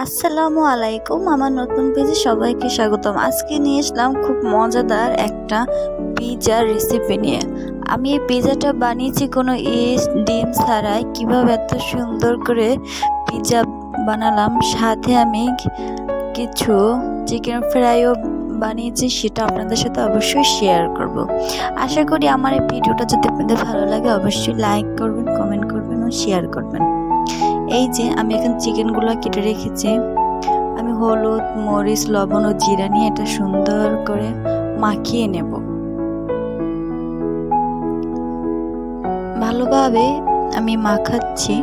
আসসালামু আলাইকুম, আমার নতুন পেজে সবাইকে স্বাগতম। আজকে নিয়ে আসলাম খুব মজাদার একটা পিৎজার রেসিপি নিয়ে। আমি এই পিৎজাটা বানিয়েছি কোনো ইস্ট ডিম ছাড়াই। কিভাবে এত সুন্দর করে পিৎজা বানালাম, সাথে আমি কিছু চিকেন ফ্রাইও বানিয়েছি, সেটা আপনাদের সাথে অবশ্যই শেয়ার করব। আশা করি আমার এই ভিডিওটা যদি আপনাদের ভালো লাগে অবশ্যই লাইক করবেন, কমেন্ট করবেন ও শেয়ার করবেন। এই যে আমি এখন চিকেনগুলো কেটে রেখেছি। আমি হলুদ, মরিচ, লবণ ও জিরা নিয়ে এটা সুন্দর করে মাখিয়ে নেব। ভালোভাবে আমি মাখাচ্ছি।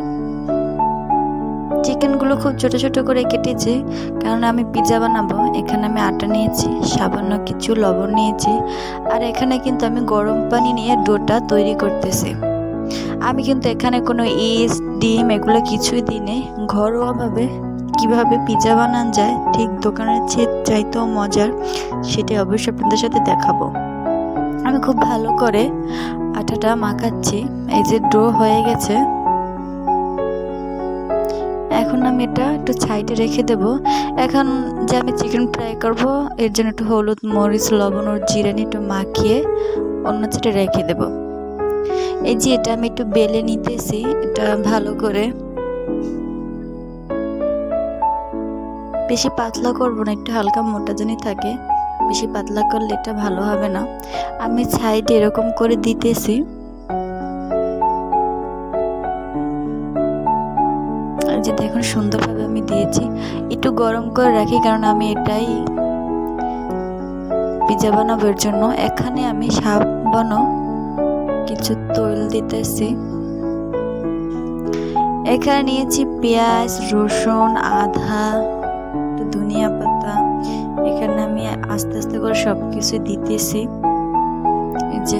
চিকেনগুলো খুব ছোট ছোট করে কেটেছি, কারণ আমি পিৎজা বানাবো। এখানে আমি আটা নিয়েছি, সামান্য কিছু লবণ নিয়েছি, আর এখানে কিন্তু আমি গরম পানি নিয়ে ডোটা তৈরি করতেছি। আমি কিন্তু এখানে কোনো ইস্ট, ডিম এগুলো কিছুই দিইনি। ঘরোয়াভাবে কিভাবে পিৎজা বানানো যায়, ঠিক দোকানের চাইতেও মজার, সেটা অবশ্যই আপনাদের সাথে দেখাবো। আমি খুব ভালো করে আটাটা মাখাচ্ছি। এই যে ডো হয়ে গেছে, এখন আমি এটা একটু সাইডে রেখে দেব। এখন যে আমি চিকেন ফ্রাই করব, এর জন্য একটু হলুদ, মরিচ, লবণ ও জিরা নিয়ে একটু মাখিয়ে অন্য সাইডে রেখে দেব। এই যে এটা আমি একটু বেলে নিতেছি, এটা ভালো করে। বেশি পাতলা করব না, একটু হালকা মোটা জানি থাকে। বেশি পাতলা করলে এটা ভালো হবে না। আমি সাইডে এরকম করে দিতেছি। আর যে দেখুন সুন্দরভাবে আমি দিয়েছি। একটু গরম করে রাখি, কারণ আমি এটাই পিৎজা বানানোর জন্য। এখানে আমি সামান্য কিছু তৈল দিতেছি। এখানে নিয়েছি পেঁয়াজ, রসুন, আদা, ধনিয়া পাতা। এখানে আমি আস্তে আস্তে করে সবকিছু দিতেছি। এই যে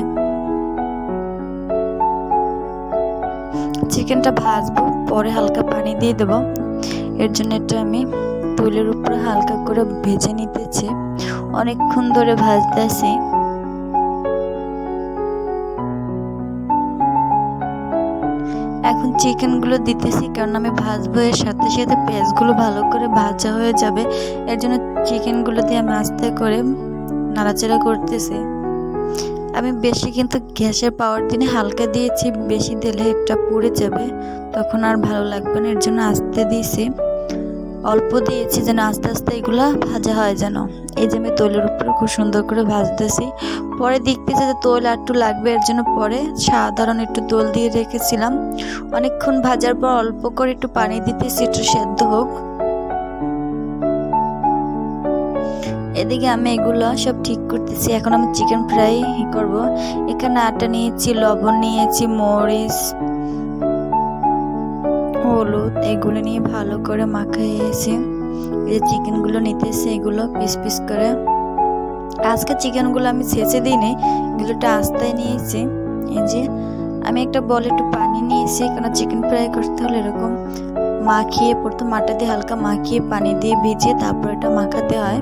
চিকেনটা ভাজবো, পরে হালকা পানি দিয়ে দেব। এর জন্য এটা আমি তৈলের উপরে হালকা করে ভেজে নিতেছি। অনেকক্ষণ ধরে ভাজতেছি। এখন চিকেনগুলো দিতেছি, কারণ আমি ভাজবো, এর সাথে সাথে পেঁয়াজগুলো ভালো করে ভাজা হয়ে যাবে। এর জন্য চিকেনগুলো দিয়ে আমি আস্তে করে নাড়াচাড়া করতেছি। আমি বেশি কিন্তু গ্যাসের পাওয়ার দিনে হালকা দিয়েছি, বেশি দিলে এটা পুড়ে যাবে, তখন আর ভালো লাগবে না। এর জন্য আস্তে দিয়েছি, অল্প দিয়েছি, যেন আস্তে আস্তে এগুলা ভাজা হয় যেন। এই যে আমি তৈলের উপরে খুব সুন্দর করে ভাজতেছি। পরে দেখতেছি যে তৈল আর একটু লাগবে, এর জন্য পরে সাধারণ একটু তৈল দিয়ে রেখেছিলাম। অনেকক্ষণ ভাজার পর অল্প করে একটু পানি দিতেছি, একটু সেদ্ধ হোক। এদিকে আমি এগুলো সব ঠিক করতেছি। এখন আমি চিকেন ফ্রাই করব। এখানে আটা নিয়েছি, লবণ নিয়েছি, মরিচ, হলুদ, এগুলো নিয়ে ভালো করে মাখিয়েছি। এই যে চিকেনগুলো নিতেছি, এগুলো পিস পিস করে। আজকে চিকেনগুলো আমি ছেঁচে দিইনি, এগুলোটা আস্তায় নিয়েছি। এই যে আমি একটা বলে একটু পানি নিয়েছি, কারণ চিকেন ফ্রাই করতে হলে এরকম মাখিয়ে, প্রথম আটা দিয়ে হালকা মাখিয়ে পানি দিয়ে ভিজিয়ে তারপর এটা মাখাতে হয়।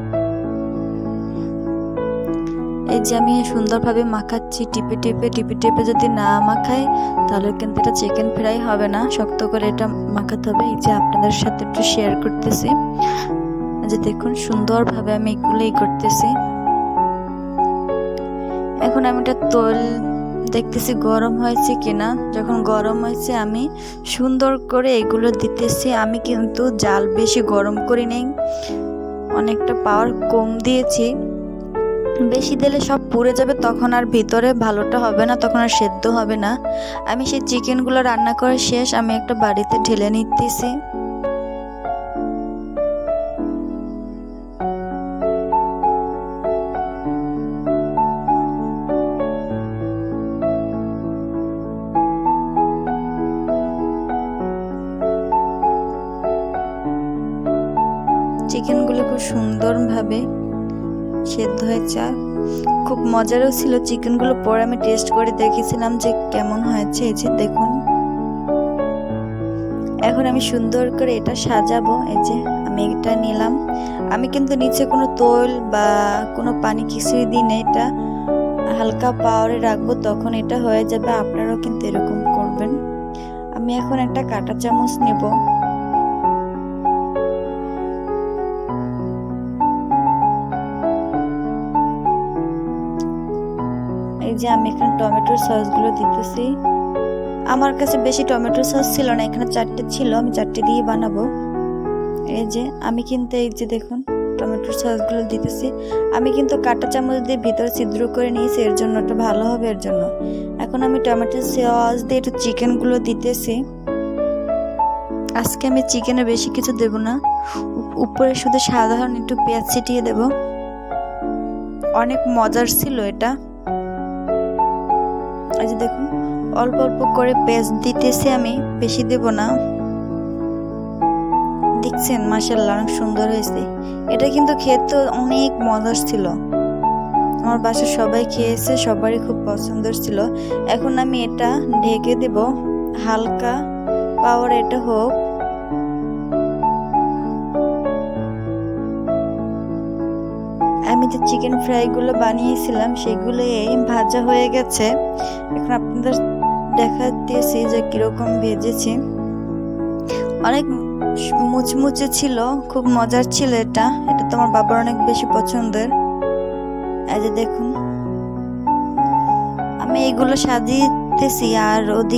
এই যে আমি সুন্দরভাবে মাখাচ্ছি, টিপে টিপে টিপে টিপে। যদি না মাখাই তাহলে কিন্তু এটা চিকেন ফ্রাই হবে না, শক্ত করে এটা মাখাতে হবে। এই যে আপনাদের সাথে একটু শেয়ার করতেছি। যে দেখুন সুন্দরভাবে আমি এগুলোই করতেছি। এখন আমি এটা তৈল দেখতেছি গরম হয়েছে কিনা। যখন গরম হয়েছে আমি সুন্দর করে এগুলো দিতেছি। আমি কিন্তু জাল বেশি গরম করি নাই, অনেকটা পাওয়ার কম দিয়েছি। বেশি দিলে সব পুড়ে যাবে, তখন আর ভিতরে ভালোটা হবে না, তখন আর সেদ্ধ হবে না। আমি সেই চিকেনগুলো রান্না করে শেষ, আমি একটা বাড়িতে ঢেলে নিতেছি। চিকেনগুলো খুব সুন্দরভাবে সেদ্ধ হয়েছে, খুব মজারও ছিল চিকেনগুলো। পরে আমি টেস্ট করে দেখেছিলাম যে কেমন হয়েছে। এই যে দেখুন, এখন আমি সুন্দর করে এটা সাজাবো। এই যে আমি এটা নিলাম। আমি কিন্তু নিচে কোনো তৈল বা কোনো পানি কিছুই দিই না, এটা হালকা পাওয়ারে রাখবো, তখন এটা হয়ে যাবে। আপনারাও কিন্তু এরকম করবেন। আমি এখন একটা কাঁটা চামচ নেব। যে আমি এখানে টমেটোর সসগুলো দিতেছি। আমার কাছে বেশি টমেটো সস ছিল না, এখানে 4টে ছিল, আমি 4টে দিয়ে বানাবো। এই যে আমি কিন্তু এই যে দেখুন টমেটোর সসগুলো দিতেছি। আমি কিন্তু কাঁটা চামচ দিয়ে ভিতরে ছিদ্র করে নিয়েছি, এর জন্য একটু ভালো হবে এর জন্য। এখন আমি টমেটোর সস দিয়ে একটু চিকেনগুলো দিতেছি। আজকে আমি চিকেনে বেশি কিছু দেব না, উপরে শুধু সাধারণ একটু পেঁয়াজ ছিটিয়ে দেব। অনেক মজার ছিল এটা। এই যে দেখুন অল্প অল্প করে পেঁয়াজ দিতেছি, আমি বেশি দেব না। দেখছেন মাশাআল্লাহ অনেক সুন্দর হয়েছে। এটা কিন্তু খেতে অনেক মজার ছিল। আমার বাসার সবাই খেয়েছে, সবারই খুব পছন্দের ছিল। এখন আমি এটা ঢেকে দেব, হালকা পাওয়ার এটা হোক। আমি যে চিকেন ফ্রাইগুলো বানিয়েছিলাম সেগুলো ভাজা হয়ে গেছে। এখন আপনাদের দেখাতেছি যে কিরকম ভেজেছি। অনেক মুচমুচে ছিল, খুব মজার ছিল এটা। এটা তো আমার বাবার অনেক বেশি পছন্দের। এই যে দেখুন আমি এগুলো সাজিয়েতেছি আর ওদিক